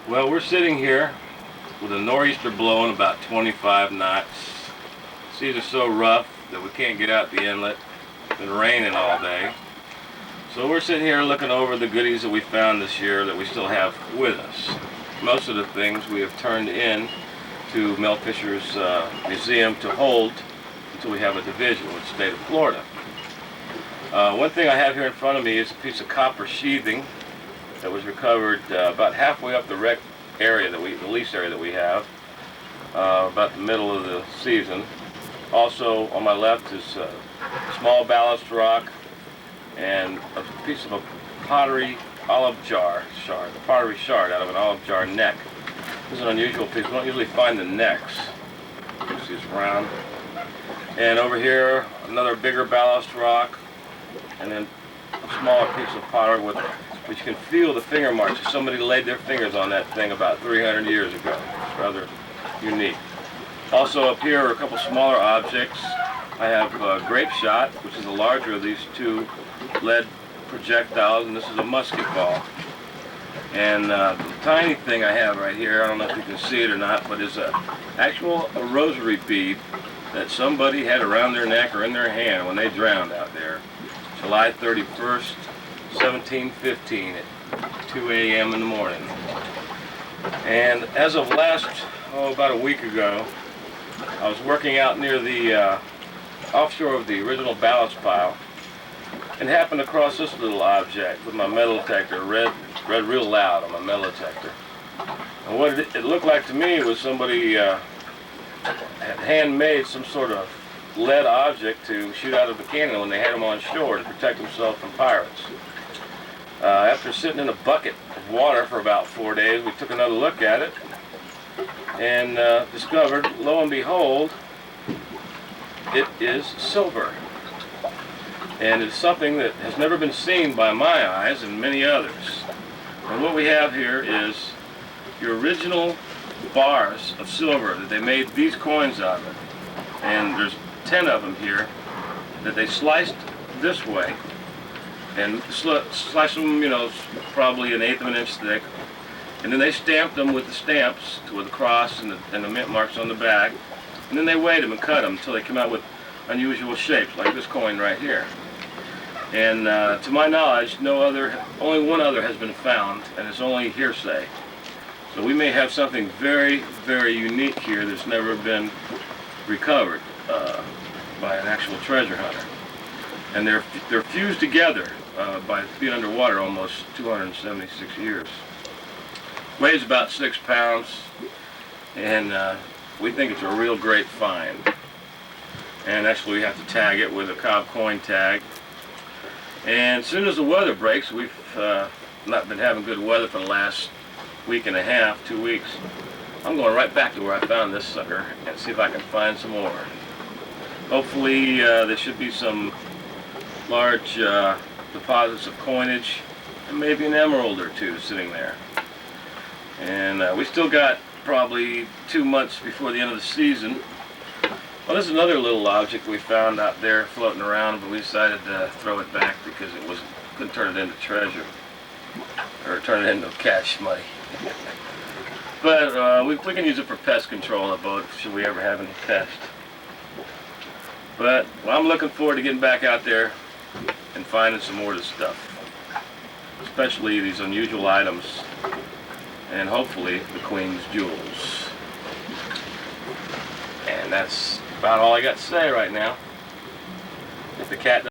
Well, we're sitting here with a nor'easter blowing about 25 knots. Seas are so rough that we can't get out the inlet. It's been raining all day. So we're sitting here looking over the goodies that we found this year that we still have with us. Most of the things we have turned in to Mel Fisher's museum to hold until we have a division with the state of Florida. One thing I have here in front of me is a piece of copper sheathing that was recovered about halfway up the wreck area the lease area that we have, about the middle of the season. Also on my left is a small ballast rock and a piece of a pottery olive jar shard, a pottery shard out of an olive jar neck. This is an unusual piece. We don't usually find the necks. You see it's round. And over here, another bigger ballast rock, and then a smaller piece of pottery with which you can feel the finger marks. Somebody laid their fingers on that thing about 300 years ago. It's rather unique. Also up here are a couple smaller objects. I have a grape shot, which is the larger of these two lead projectiles, and this is a musket ball. And the tiny thing I have right here, I don't know if you can see it or not, but is a rosary bead that somebody had around their neck or in their hand when they drowned out there. July 31st, 1715 at 2 a.m. in the morning. And as of about a week ago, I was working out near the offshore of the original ballast pile and happened across this little object with my metal detector, read real loud on my metal detector. And what it looked like to me was somebody had handmade some sort of lead object to shoot out of a cannon when they had them on shore to protect themselves from pirates. After sitting in a bucket of water for about 4 days, we took another look at it and discovered, lo and behold, it is silver. And it's something that has never been seen by my eyes and many others. And what we have here is the original bars of silver that they made these coins out of. And there's 10 of them here that they sliced this way and sliced them, probably 1/8 of an inch thick. And then they stamped them with the stamps, with the cross and the mint marks on the back. And then they weighed them and cut them until they came out with unusual shapes, like this coin right here. And to my knowledge, only one other has been found, and it's only hearsay. So we may have something very, very unique here that's never been recovered by an actual treasure hunter. And they're fused together by being underwater almost 276 years. Weighs about 6 pounds, and we think it's a real great find. And actually we have to tag it with a Capt Kym tag. And as soon as the weather breaks, we've not been having good weather for the last week and a half, 2 weeks. I'm going right back to where I found this sucker and see if I can find some more. Hopefully there should be some large deposits of coinage and maybe an emerald or two sitting there. And we still got probably 2 months before the end of the season. Well, this is another little object we found out there floating around, but we decided to throw it back because couldn't turn it into treasure or turn it into cash money. But we can use it for pest control on the boat should we ever have any pests. But I'm looking forward to getting back out there and finding some more of this stuff, especially these unusual items and hopefully the Queen's jewels. And that's about all I got to say right now. If the cat